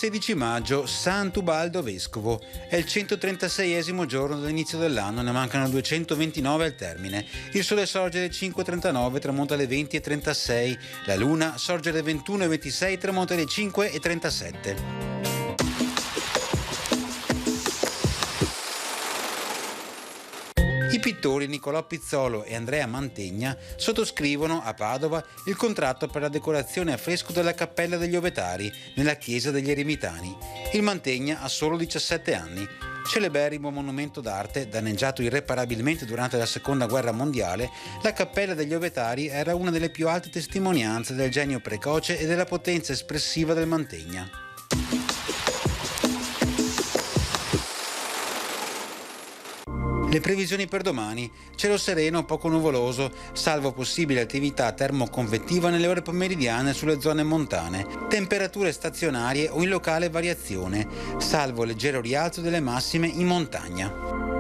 16 maggio, Sant'Ubaldo Vescovo. È il 136esimo giorno dall'inizio dell'anno, ne mancano 229 al termine. Il sole sorge alle 5:39, tramonta alle 20:36. La luna sorge alle 21:26, tramonta alle 5:37. I pittori Nicolò Pizzolo e Andrea Mantegna sottoscrivono a Padova il contratto per la decorazione a fresco della Cappella degli Ovetari nella chiesa degli Eremitani. Il Mantegna ha solo 17 anni. Celeberrimo monumento d'arte, danneggiato irreparabilmente durante la Seconda Guerra Mondiale, la Cappella degli Ovetari era una delle più alte testimonianze del genio precoce e della potenza espressiva del Mantegna. Le previsioni per domani: cielo sereno, poco nuvoloso, salvo possibile attività termoconvettiva nelle ore pomeridiane sulle zone montane, temperature stazionarie o in locale variazione, salvo leggero rialzo delle massime in montagna.